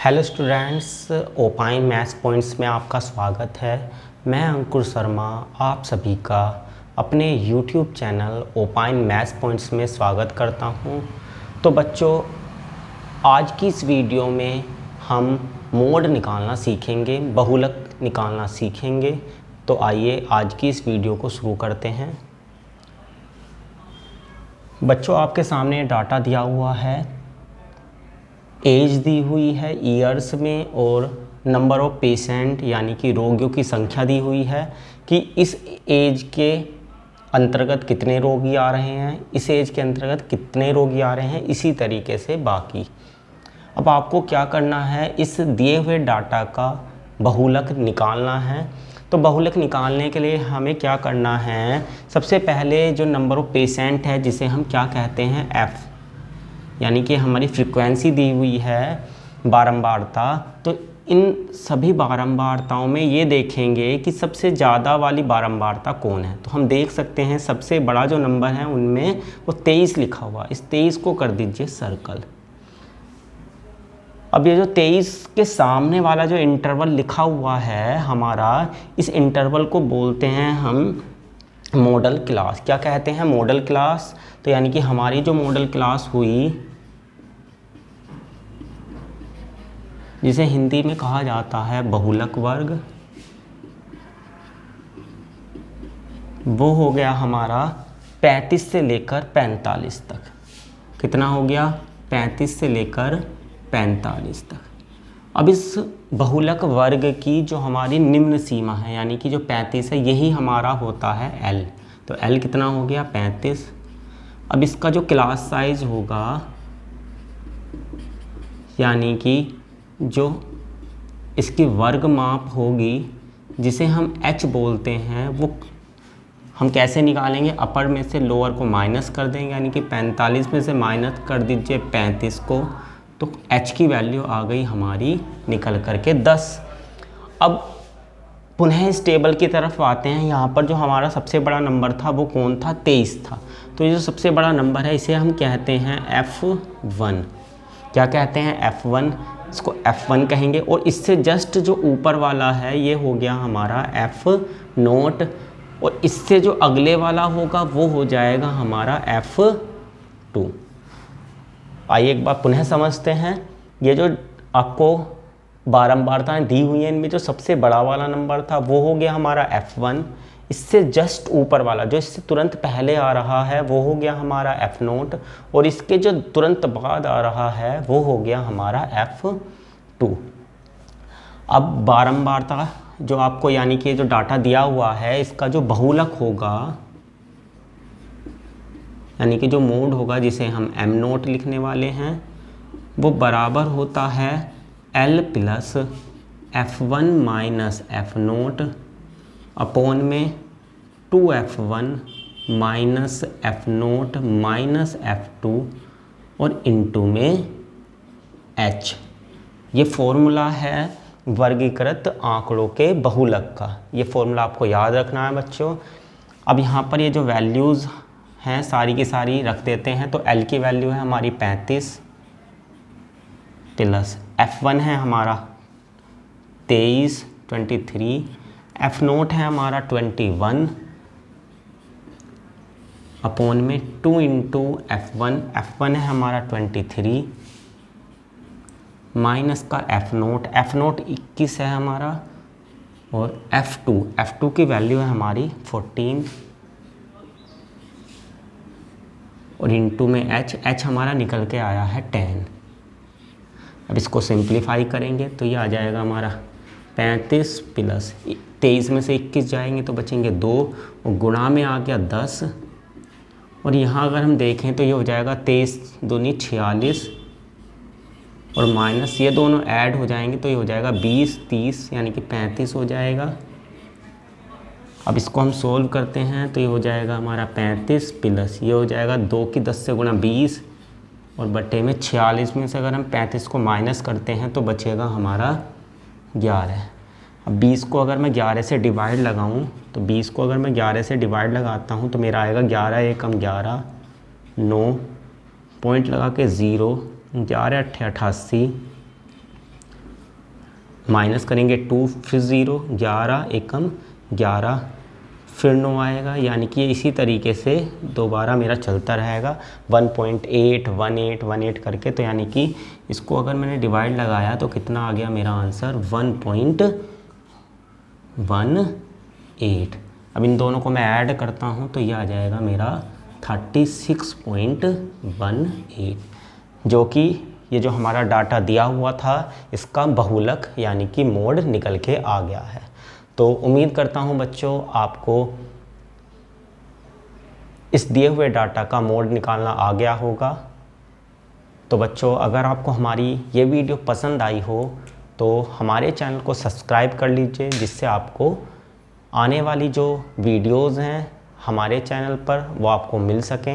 Hello students, opine maths points में आपका स्वागत है। मैं अंकुर शर्मा आप सभी का अपने YouTube channel opine maths points में स्वागत करता हूं। तो बच्चों, आज की इस वीडियो में हम मोड निकालना सीखेंगे, बहुलक निकालना सीखेंगे। तो आइए आज की इस वीडियो को शुरू करते हैं। बच्चों, आपके सामने डाटा दिया हुआ है, एज दी हुई है ईयर्स में और नंबर ऑफ पेशेंट यानी कि रोगियों की संख्या दी हुई है कि इस एज के अंतर्गत कितने रोगी आ रहे हैं, इस एज के अंतर्गत कितने रोगी आ रहे हैं, इसी तरीके से बाकी। अब आपको क्या करना है, इस दिए हुए डाटा का बहुलक निकालना है। तो बहुलक निकालने के लिए हमें क्या करना है, सबसे पहले जो नंबर ऑफ पेशेंट है जिसे हम क्या कहते हैं एफ़, यानी कि हमारी फ्रीक्वेंसी दी हुई है बारंबारता। तो इन सभी बारंबारताओं में ये देखेंगे कि सबसे ज़्यादा वाली बारंबारता कौन है। तो हम देख सकते हैं सबसे बड़ा जो नंबर है उनमें वो 23 लिखा हुआ, इस 23 को कर दीजिए सर्कल। अब ये जो 23 के सामने वाला जो इंटरवल लिखा हुआ है हमारा, इस इंटरवल को बोलते हैं हम मॉडल क्लास। क्या कहते हैं? Model class. तो यानी कि हमारी जो मॉडल क्लास हुई, जिसे हिंदी में कहा जाता है बहुलक वर्ग, वो हो गया हमारा 35 से लेकर 45 तक। कितना हो गया? 35 से लेकर 45 तक। अब इस बहुलक वर्ग की जो हमारी निम्न सीमा है यानी कि जो 35 है, यही हमारा होता है L। तो L कितना हो गया? 35। अब इसका जो क्लास साइज होगा यानी कि जो इसकी वर्ग माप होगी जिसे हम H बोलते हैं, वो हम कैसे निकालेंगे? अपर में से लोअर को माइनस कर देंगे, यानी कि 45 में से माइनस कर दीजिए 35 को, तो H की वैल्यू आ गई हमारी निकल करके 10। अब पुनः इस टेबल की तरफ आते हैं। यहाँ पर जो हमारा सबसे बड़ा नंबर था वो कौन था? 23 था। तो ये जो सबसे बड़ा नंबर है इसे हम कहते हैं F1। क्या कहते हैं? F1। इसको F1 कहेंगे। और इससे जस्ट जो ऊपर वाला है ये हो गया हमारा F0, और इससे जो अगले वाला होगा वो हो जाएगा हमारा F2। आइए एक बार पुनः समझते हैं। ये जो आपको बारंबारताएं दी हुई हैं, इनमें जो सबसे बड़ा वाला नंबर था वो हो गया हमारा F1। इससे जस्ट ऊपर वाला जो इससे तुरंत पहले आ रहा है वो हो गया हमारा F0, और इसके जो तुरंत बाद आ रहा है वो हो गया हमारा F2। अब बारंबारता जो आपको यानी कि जो डाटा दिया हुआ है इसका जो बहुलक होगा यानी कि जो मोड होगा जिसे हम M0 लिखने वाले हैं, वो बराबर होता है L plus F1 minus F0 upon में 2F1 minus F0 minus F2 और इनटू में H। ये फॉर्मूला है वर्गीकृत आंकड़ों के बहुलक का। ये फॉर्मूला आपको याद रखना है बच्चों। अब यहाँ पर ये जो वैल्यूज़ हैं सारी की सारी रख देते हैं। तो L की वैल्यू है हमारी 35 प्लस F1 है हमारा 23 F0 है हमारा 21 अपॉन में 2 इंटू F1 है हमारा 23 माइनस का F0 21 है हमारा, और F2 की वैल्यू है हमारी 14 और इनटू में H हमारा निकल के आया है 10। अब इसको सिंप्लीफाई करेंगे तो ये आ जाएगा हमारा 35 प्लस 23 में से 21 जाएंगे तो बचेंगे 2, और गुणा में आ गया 10, और यहाँ अगर हम देखें तो ये हो जाएगा 23 दूनी 46, और माइनस ये दोनों ऐड हो जाएंगे तो ये हो जाएगा 20 30 यानी कि 35 हो जाएगा। अब इसको हम सोल्व करते हैं तो ये हो जाएगा हमारा 35 प्लस ये हो जाएगा 2 की 10 से गुणा 20, और बटे में 46 में से अगर हम 35 को माइनस करते हैं तो बचेगा हमारा 11। अब 20 को अगर मैं 11 से डिवाइड लगाऊं तो 20 को अगर मैं 11 से डिवाइड लगाता हूं तो मेरा आएगा 11 एकम 11, 9 पॉइंट लगा के 0, 11 8 88, माइनस करेंगे 2 फिर 0, 11 एकम 11 फिर 9 आएगा, यानी कि इसी तरीके से दोबारा मेरा चलता रहेगा 1.8 1.8 1.8 करके। तो यानी कि इसको अगर मैंने डिवाइड लगाया तो कितना आ गया मेरा आंसर 1.18। अब इन दोनों को मैं ऐड करता हूँ तो ये आ जाएगा मेरा 36.18, जो कि ये जो हमारा डाटा दिया हुआ था इसका बहुलक यानी कि मोड निकल के आ गया है। तो उम्मीद करता हूँ बच्चों आपको इस दिए हुए डाटा का मोड निकालना आ गया होगा। तो बच्चों अगर आपको हमारी ये वीडियो पसंद आई हो तो हमारे चैनल को सब्सक्राइब कर लीजिए, जिससे आपको आने वाली जो वीडियोज़ हैं हमारे चैनल पर वो आपको मिल सकें।